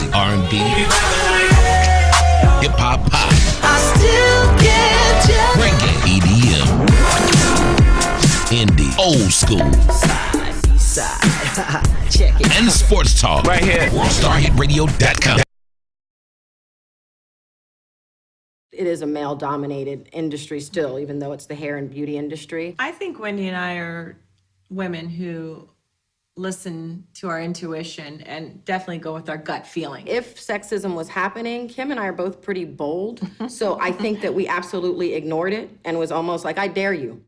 music, R&B, hip hop, pop, I still get reggae, EDM, indie, old school, side. Check it. and sports talk. Right here. StarHitRadio.com. It is a male-dominated industry still, even though it's the hair and beauty industry. I think Wendy and I are women who listen to our intuition and definitely go with our gut feeling. If sexism was happening, Kim and I are both pretty bold, so I think that we absolutely ignored it and was almost like, I dare you.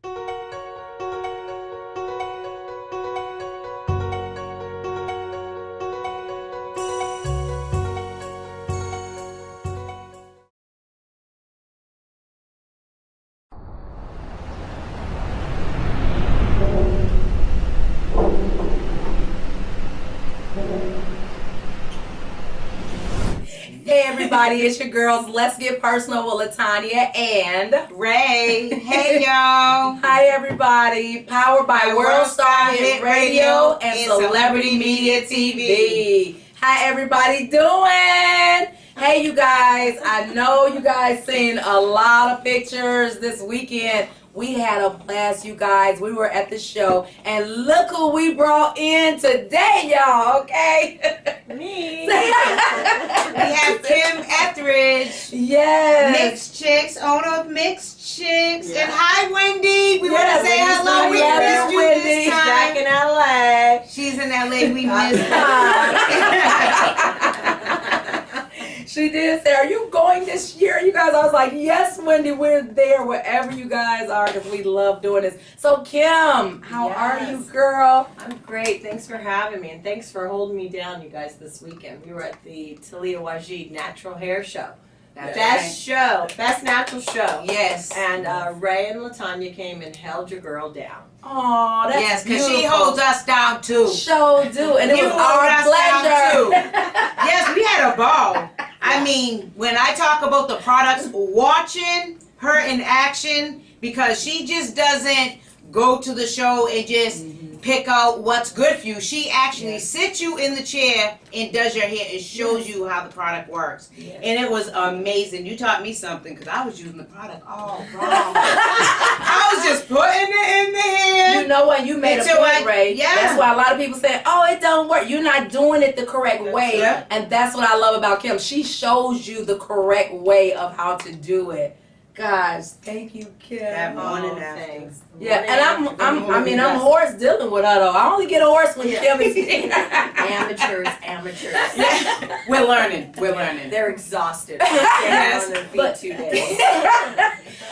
Hey everybody, it's your girls. Let's Get Personal with Latonya and Ray. Hey y'all. hi everybody. Powered by World Star Hit Radio and Celebrity Media TV. How everybody doing? Hey you guys, I know you guys seen a lot of pictures this weekend. We had a blast, you guys. We were at the show, and look who we brought in today, y'all, okay? Me. We have Kim Etheredge. Yes. Mixed Chicks, owner of Mixed Chicks. Yeah. And hi Wendy. We want to say hello. We love missed you, you Wendy. this Back time. in LA. She's in LA. We missed her. She did say, are you going this year? You guys, I was like, yes, Wendy, we're there wherever you guys are because we love doing this. So, Kim, how are you, girl? I'm great. Thanks for having me, and thanks for holding me down, you guys, this weekend. We were at the Talia Wajid Natural Hair Show. Best natural show. Yes. And Ray and Latonya came and held your girl down. Oh, that's Yes, because beautiful. she holds us down too. Show do, and it You was hold our us down, pleasure. too. Yes, we had a ball. I mean, when I talk about the products, watching her in action, because she just doesn't go to the show and just pick out what's good for you. She actually sits you in the chair and does your hair and shows you how the product works. And it was amazing. You taught me something because I was using the product all wrong. I was just putting it in the hair. You know what? You made a Until point, I- Ray. yeah. That's why a lot of people say, oh, it don't work. You're not doing it the correct way. Yeah. And that's what I love about Kim. She shows you the correct way of how to do it. Guys, thank you, Kim. That morning Oh, after. thanks. Yeah, and I'm hoarse dealing with her though. I only get hoarse when Kim is here. Amateurs. We're learning. They're exhausted. Yes. On their feet But- 2 days.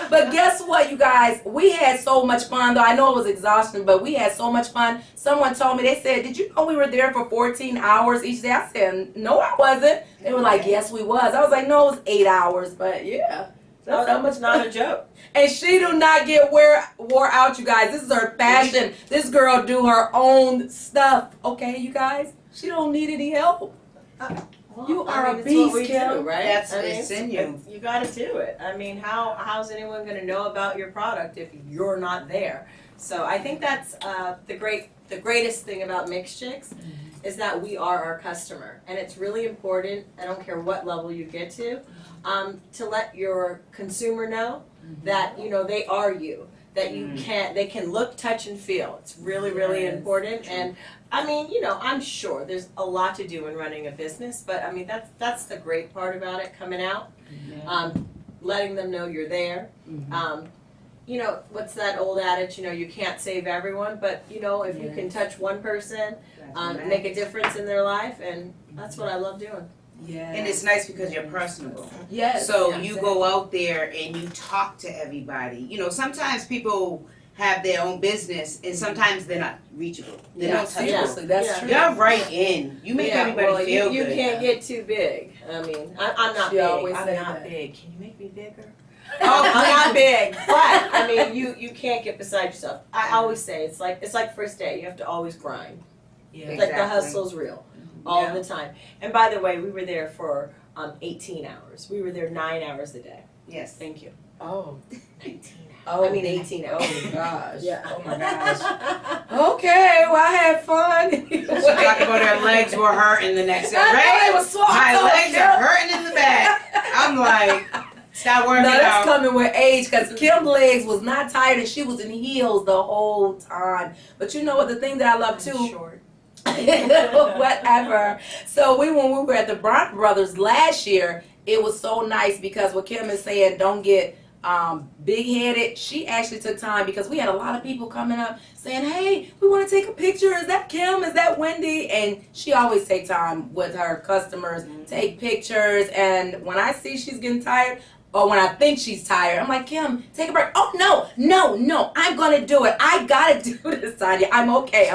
But guess what, you guys? We had so much fun, though. I know it was exhausting, but we had so much fun. Someone told me, they said, did you know we were there for 14 hours each day? I said, no, I wasn't. They were like, yes, we was. I was like, no, it was 8 hours, but yeah. That's how much not a joke. And she do not get wore out, you guys. This is her passion. This girl do her own stuff. Okay, you guys? She don't need any help. You are a it's beast, what we Kim. do, right? That's it's in you. You got to do it. I mean, how's anyone going to know about your product if you're not there? So I think that's the greatest thing about Mixed Chicks is that we are our customer, and it's really important. I don't care what level you get to let your consumer know that they are you. That they can look, touch, and feel. It's really, really important. And I mean, I'm sure there's a lot to do in running a business, but I mean, that's the great part about it coming out. Letting them know you're there. What's that old adage? You can't save everyone, but if you can touch one person, make a difference in their life, and that's what I love doing. Yeah. And it's nice because you're personable. Yes. So yes, you go out there and you talk to everybody. Sometimes people have their own business and sometimes they're not reachable. They're not touchable. seriously, that's true. You're right in. You make everybody feel you good. can't get too big. I mean, I'm not She big. always I'm say not that. big. Can you make me bigger? I'm not big, but I mean, you can't get beside yourself. I always say it's like first day. You have to always grind. Yeah. Like the Exactly. hustle's real, all the time. And by the way, we were there for 18 hours. We were there 9 hours a day. Yes. Thank you. Oh. 19 hours. Oh, I mean 18 ounces. Oh gosh. Yeah. Oh my gosh. Okay, well I had fun. She talked about her legs were hurting the next day. I know Right? they were sore. My Oh, legs yeah. are hurting in the back. I'm like, stop working No, that's out. coming with age because Kim's legs was not tired and she was in heels the whole time. But you know what? The thing that I love too. Short. Whatever. So when we were at the Bronx Brothers last year, it was so nice because what Kim is saying, don't get big headed. She actually took time because we had a lot of people coming up saying, hey, we want to take a picture. Is that Kim? Is that Wendy? And she always take time with her customers, take pictures. And when I see she's getting tired, or when I think she's tired, I'm like, Kim, take a break. Oh, no, I'm going to do it. I got to do this, Tanya. I'm okay.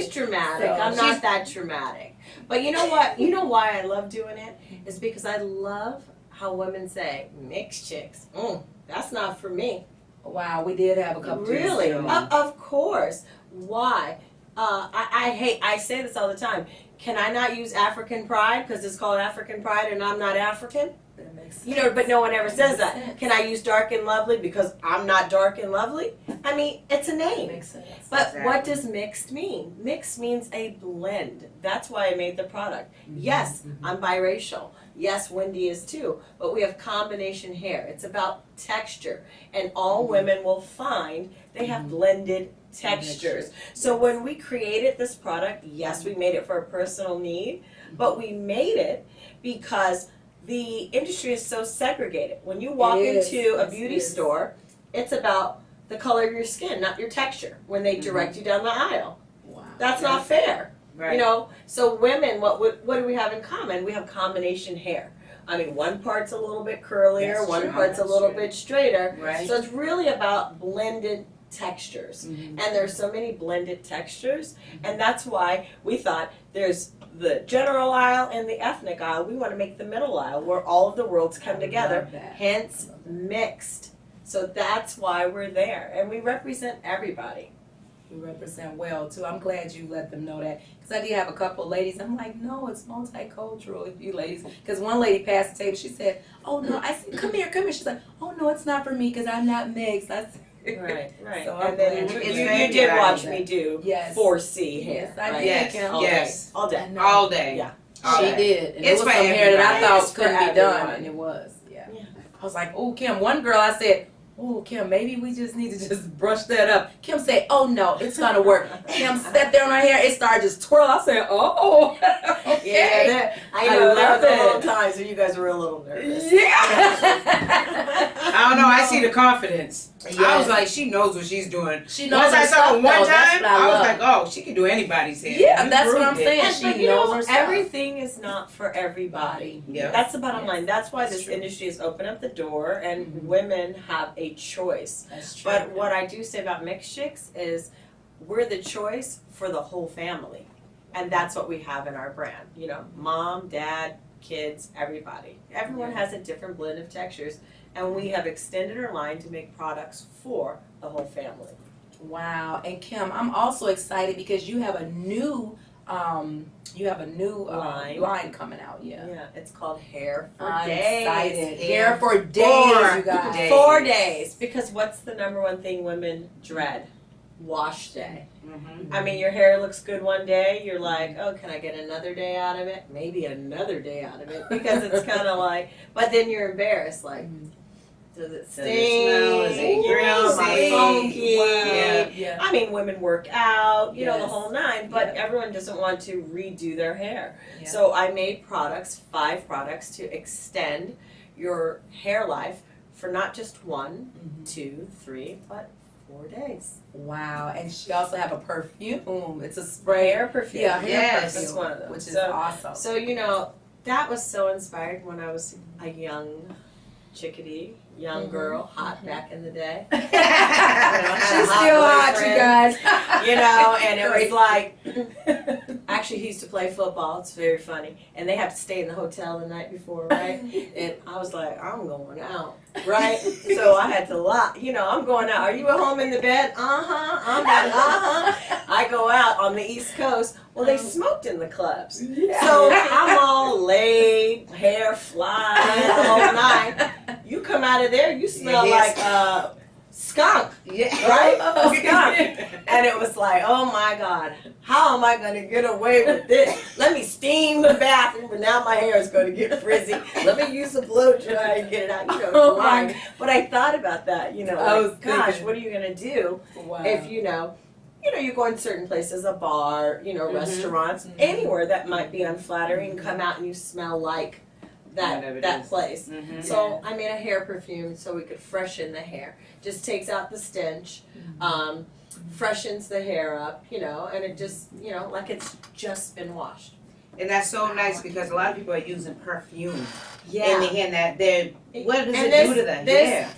She's dramatic. So I'm she's- not that dramatic. But you know what? You know why I love doing it? Is because I love how women say, mixed chicks. That's not for me. Wow, we did have a couple Really? drinks. Of course. Why? I say this all the time. Can I not use African pride because it's called African pride and I'm not African? That makes You know, but no one ever says Makes that. sense. Can I use dark and lovely because I'm not dark and lovely? I mean, it's a name. Makes sense. But Exactly. what does mixed mean? Mixed means a blend. That's why I made the product. Yes, I'm biracial. Yes, Wendy is too. But we have combination hair. It's about texture. And all women will find they have blended textures. So when we created this product, yes, we made it for a personal need, but we made it because the industry is so segregated. When you walk It is. into a Yes, beauty it is. store, it's about the color of your skin, not your texture, when they direct you down the aisle. Wow. That's not fair. Right. You know, so women, what do we have in common? We have combination hair. I mean, one part's a little bit curlier, That's one true, part's a that's little true. bit straighter. Right. So it's really about blended textures. Mhm. And there's so many blended textures, and that's why we thought there's the general aisle and the ethnic aisle. We want to make the middle aisle where all of the worlds come together, love that. hence mixed. So that's why we're there, and we represent everybody. You represent well too. I'm glad you let them know that because I did have a couple of ladies. I'm like, no, it's multicultural, you ladies. Because one lady passed the table. She said, "Oh no," I said, "Come here." She's like, "Oh no, it's not for me because I'm not mixed." I said, Right, right. So I'm and then glad you, you- you did watch me do Yes. 4C hair. Yes, I right? did, Yes, Kim. All yes. day. All day. I know. All day. Yeah. All She day. did. And It's it was for some hair that I everybody. thought It's for couldn't be done, everyone. and it was. Yeah. Yeah. I was like, "Oh, Kim." One girl, I said, "Oh, Kim, maybe we just need to just brush that up." Kim said, "Oh no, it's gonna work." Kim sat there on her hair. It started just twirl. I said, "Oh, okay." Yeah, I I know. There love was a little it. times when you guys were a little nervous. Yeah. I don't know. I see the confidence. I Yes. was like, she knows what she's doing. She knows Once her I saw stuff, her one though. That's time, what I I was love. like, oh, she can do anybody's hair. Yeah, You that's what I'm proved it. saying. And, She but you knows know, her stuff. everything is not for everybody. Yeah. That's the bottom Yes. line. That's why That's this true. industry has opened up the door and Mhm. women have a choice. That's true. But what I do say about mixed chicks is we're the choice for the whole family. And that's what we have in our brand. You know, mom, dad, kids, everybody. Everyone has a different blend of textures. And we have extended our line to make products for the whole family. Wow. And Kim, I'm also excited because you have a new Line. line coming out. Yeah. Yeah, it's called Hair for I'm Days. excited. Hair Hair for days, for you guys. days. 4 days. Because what's the number one thing women dread? Wash day. Mhm. I mean, your hair looks good one day. You're like, oh, can I get another day out of it? Maybe another day out of it. Because it's kind of like, but then you're embarrassed. Like, does it Does it stink? smell? Is it Am I greasy? funky? Yeah. Yeah. I mean, women work out, you know, the Yes. whole nine, but Yeah. everyone doesn't want to redo their hair. Yeah. So I made products, 5 products, to extend your hair life for not just 1, Mhm. 2, 3, but 4 days. Wow. And she also have a perfume. It's a spray. Hair perfume. Yeah, hair Yes. perfume. That's one of them. Which is So- awesome. So, you know, that was so inspired when I was a young chickadee, young Mhm. girl, hot back in the day. She's She's still hot, you guys. You know, and it was Great. like, actually, he used to play football. It's very funny. And they have to stay in the hotel the night before, right? And I was like, I'm going out, right? So I had to lock, you know, I'm going out. Are you at home in the bed? Uh-huh. I'm like, uh-huh. I go out on the East Coast. Well, they smoked in the clubs. So I'm all laid, hair flying, the whole night. You come out of there, you smell Yes. like skunk, Yeah. right? A skunk. And it was like, oh my God, how am I gonna get away with this? Let me steam the bathroom, but now my hair is gonna get frizzy. Let me use a blow dry and get it out. You know, Oh it's my lying. But I thought about that, you know, I was like, gosh, thinking. what are you gonna do Wow. if you know, you go in certain places, a bar, restaurants, Mhm. anywhere that might be unflattering, and come out and you smell like Whatever it that is. place. Mhm. So I made a hair perfume so we could freshen the hair. Just takes out the stench, freshens the hair up, and it just, like it's just been washed. And that's so nice because a lot of people are using perfume in the Yeah. hair that they're, what does And it this- do to the this- hair?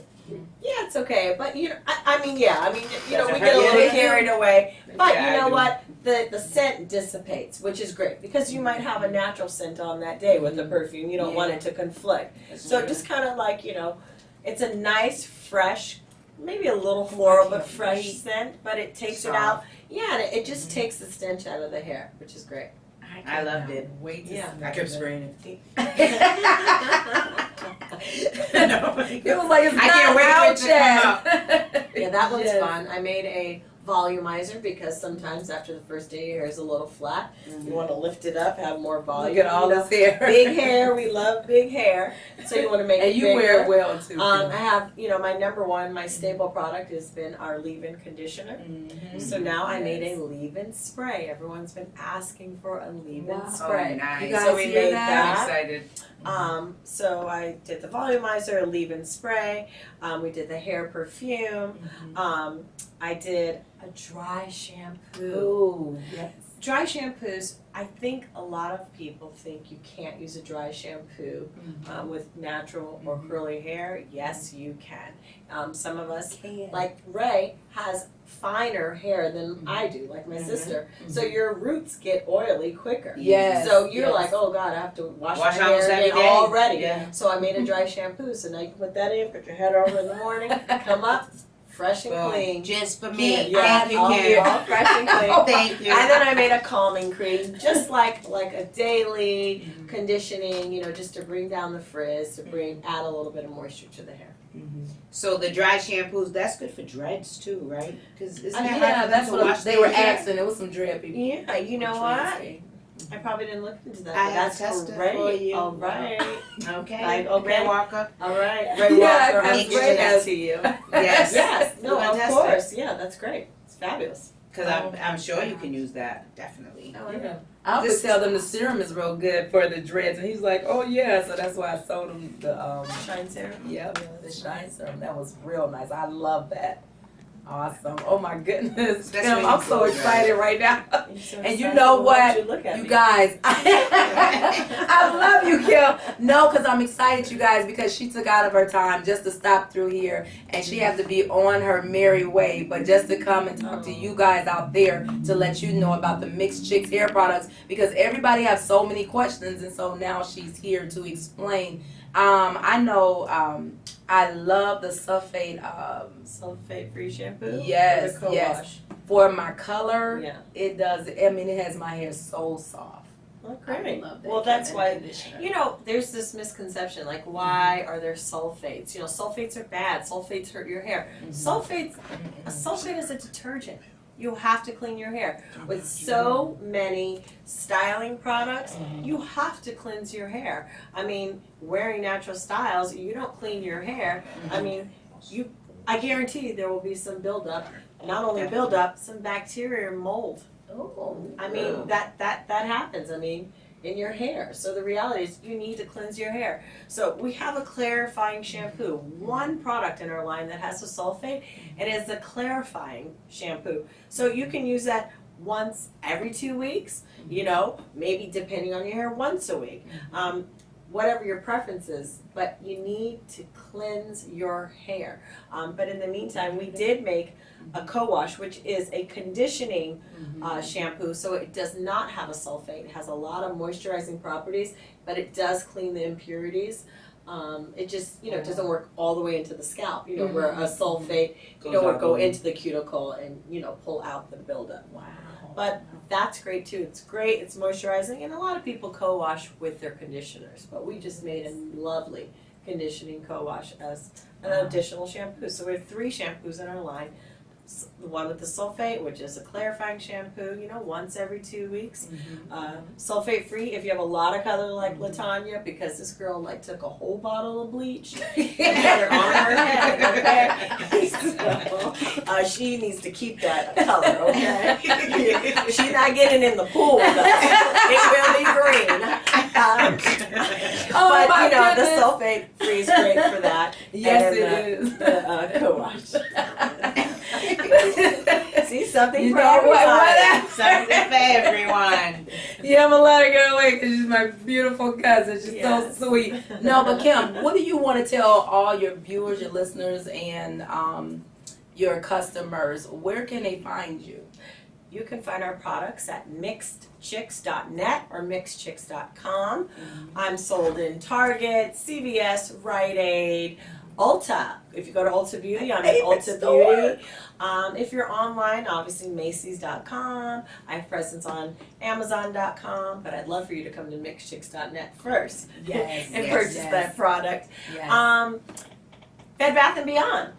Yeah, it's okay, but we Doesn't get a hurt little you. carried away. But Yeah, you I know do. what? The scent dissipates, which is great because you might have a natural scent on that day with the perfume. You don't want it to conflict. So just kind of like, it's a nice, fresh, maybe a little floral, but fresh scent, but it takes it out. Yeah, and it just takes the stench out of the hair, which is great. I loved it. Wait to Yeah. see I kept spraying It was like it's I can't not wait for out it to yet. come Yeah, that one's Yes. fun. I made a volumizer because sometimes after the first day your hair is a little flat. You want to lift it up, have more volume. Look at all this hair. Big hair, we love big hair. So you want to make And it you bigger. wear it well too. I have, my number one, my staple product has been our leave-in conditioner. Mhm. So now I made Yes. a leave-in spray. Everyone's been asking for a leave-in Wow. spray. Oh, nice. You guys So we hear made that? I'm that. excited. So I did the volumizer, a leave-in spray. We did the hair perfume. I did a dry shampoo. Ooh, yes. Dry shampoos, I think a lot of people think you can't use a dry shampoo with natural or curly hair. Yes, you can. Some of us, like Ray, has finer hair than I do, like my sister. So your roots get oily quicker. Yes. So you're yes. like, oh God, I have to wash Wash my almost hair every again day. already. Yeah. So I made a dry shampoo. So now you can put that in, put your head over in the morning, come up, fresh and Boom. clean. Just for me. Yeah, Thank you, all Kim. fresh and clean. Thank you. And then I made a calming cream, just like a daily conditioning, just to bring down the frizz, to add a little bit of moisture to the hair. So the dry shampoos, that's good for dreads too, right? Because isn't that hard Yeah, for them that's to what wash they their were hair? asking. It was some dread people. Yeah, you know what? I probably didn't look into that, I but have that's tested great. for you. All right, Okay. Like, okay. Ray Walker. all right. Ray Yeah, Walker, I'm make bringing sure that to you. Yes. Yes, no, We're gonna of test course. Yeah, that's great. It's fabulous. Because I'm sure you can use that, definitely. Oh, yeah. I would This- tell them the serum is real good for the dreads, and he's like, "Oh yeah," so that's why I sold him the Shine serum. the shine serum. That was real nice. I love that. Awesome. Oh my goodness, That's Kim, really I'm so cool, excited right now. You're so And you excited. know Why what? don't you look at You me? guys, I love you, Kim. No, because I'm excited, you guys, because she took out of her time just to stop through here, and she had to be on her merry way, but just to come and talk to you guys out there to let you know about the Mixed Chicks hair products, because everybody has so many questions, and so now she's here to explain. I know. I love the sulfate. Sulfate-free shampoo. Yes, Or the yes. co-wash. For my color, Yeah. it does. I mean, it has my hair so soft. Well, I great. love that Well, that's and why. conditioner. There's this misconception, like, why are there sulfates? Sulfates are bad. Sulfates hurt your hair. Sulfates, a sulfate is a detergent. You have to clean your hair. With so many styling products, you have to cleanse your hair. I mean, wearing natural styles, you don't clean your hair. I mean, I guarantee there will be some buildup. Not only buildup, some bacteria or mold. Oh, I mean, that happens. I mean, in your hair. So the reality is you need to cleanse your hair. So we have a clarifying shampoo. One product in our line that has a sulfate, and it's a clarifying shampoo. So you can use that once every 2 weeks, maybe depending on your hair, once a week. Whatever your preference is, but you need to cleanse your hair. But in the meantime, we did make a co-wash, which is a conditioning shampoo, so it does not have a sulfate. It has a lot of moisturizing properties, but it does clean the impurities. It just, doesn't work all the way into the scalp, where a sulfate, would go into the cuticle and, pull out the buildup. wow. But that's great too. It's great, it's moisturizing, and a lot of people co-wash with their conditioners, but we just made a lovely conditioning co-wash as an additional shampoo. So we have 3 shampoos in our line. The one with the sulfate, which is a clarifying shampoo, once every 2 weeks. Sulfate free if you have a lot of color like Latonya, because this girl took a whole bottle of bleach and put it on her head. Okay, so she needs to keep that color. Okay, she's not getting in the pool though. It will be green. But the sulfate free is great for that. Yes, and it is. The co-wash. See, something You for know everybody. what? Something for everyone. Yeah, I'm gonna let her get away because she's my beautiful cousin. She's Yes. so sweet. No, but Kim, what do you want to tell all your viewers, your listeners, and your customers? Where can they find you? You can find our products at mixedchicks.net or mixedchicks.com. I'm sold in Target, CVS, Rite Aid, Ulta. If you go to Ulta Beauty, I'm at Favorite Ulta store. Beauty. If you're online, obviously Macy's.com. I have presence on Amazon.com, but I'd love for you to come to mixedchicks.net first Yes, and yes, purchase yes. that product. Yes. Bed Bath & Beyond.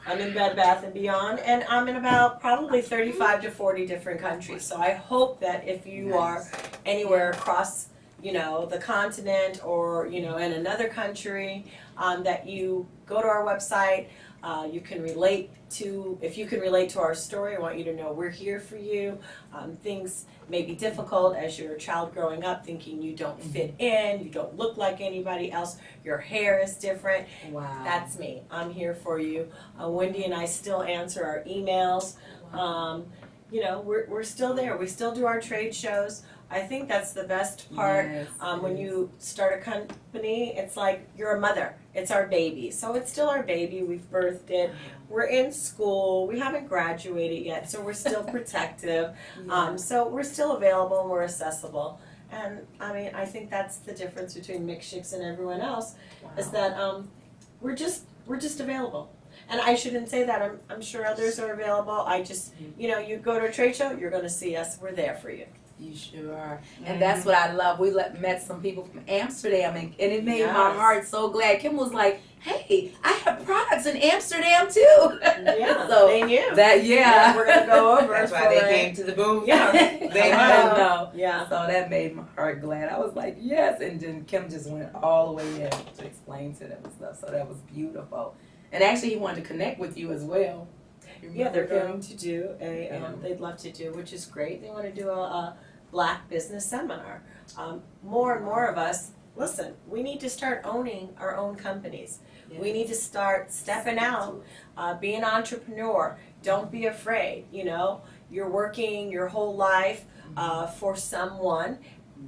I'm in Bed Bath & Beyond, and I'm in about probably 35 to 40 different countries. So I hope that if you are anywhere across, the continent or, in another country, that you go to our website. You can relate to, if you can relate to our story, I want you to know we're here for you. Things may be difficult as you're a child growing up, thinking you don't fit in, you don't look like anybody else, your hair is different. Wow. That's me. I'm here for you. Wendy and I still answer our emails. We're still there. We still do our trade shows. I think that's the best part. Yes, When you start a company, it's like you're a mother. It's our baby. So it's still our baby. We've birthed it. We're in school. We haven't graduated yet, so we're still protective. So we're still available and we're accessible. And I think that's the difference between Mixed Chicks and everyone else, is that we're just available. And I shouldn't say that. I'm sure others are available. I just, you go to a trade show, you're going to see us. We're there for you. You sure are. And that's what I love. We met some people from Amsterdam, and it made my Yes. heart so glad. Kim was like, hey, I have products in Amsterdam too. Yeah, So they knew. That, yeah. We're going to go over. That's why for they it. came to the booth. Yeah. They I know. know. Yeah. So that made my heart glad. I was like, yes. And then Kim just went all the way in to explain to them and stuff. So that was beautiful. And actually, he wanted to connect with you as well. Yeah, they're Remember, going to do they'd love to do, which is great. They want to do a Black business seminar. More and more of us, listen, we need to start owning our own companies. Kim? We need to start stepping out, be an entrepreneur. Don't be afraid, You're working your whole life for someone.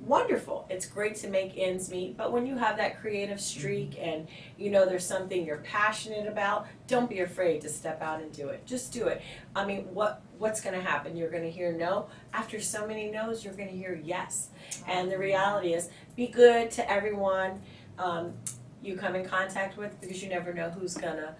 Wonderful. It's great to make ends meet, but when you have that creative streak and there's something you're passionate about, don't be afraid to step out and do it. Just do it. What's going to happen? You're going to hear no. After so many no's, you're going to hear yes. And the reality is, be good to everyone you come in contact with, because you never know who's going to,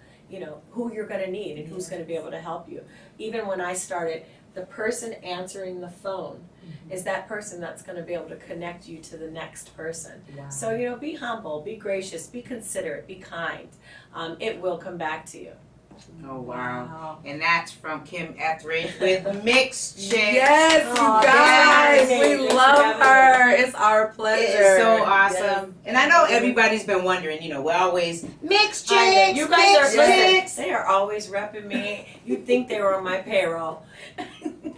who you're going to need and who's going to be able to help you. Even when I started, the person answering the phone is that person that's going to be able to connect you to the next person. Wow. So, be humble, be gracious, be considerate, be kind. It will come back to you. Oh, wow. And that's from Kim Etheredge with Mixed Chicks. Yes, you Aw, guys. thanks for We having me. love Thanks for having her. me. It's our pleasure. It is so awesome. Yes. And I know everybody's been wondering, we're always Mixed I know. Chicks, You guys are, Mixed listen, Chicks. they are always repping me. You'd think they were on my payroll.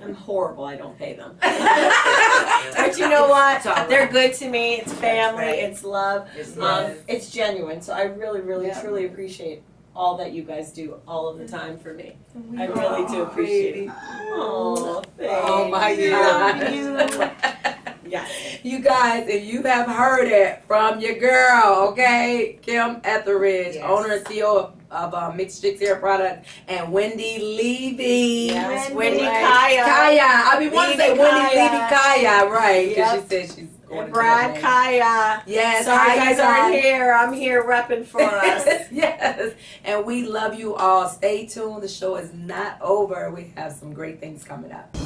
I'm horrible, I don't pay them. But you know what? It's all right. They're good to me. It's family, right. it's love. It's It's genuine. So I really, really, Yeah. truly appreciate all that you guys do all of the time for me. I really do appreciate it. Oh, thanks. Oh my Love gosh. you. Yes. You guys, if you have heard it from your girl, okay, Kim Etheredge, Yes. owner and CEO of Mixed Chicks Hair Product, and Wendy Levy. Yes, Wendy Right. Kaya. I've been wanting to say Levy Wendy Kaya. Levy Kaya, right? Because Yep. she said she's going And to Brad that Kaya. name. Yes, Sorry hi, you guys aren't here. I'm here repping for us. Yes, and we love you all. Stay tuned. The show is not over. We have some great things coming up.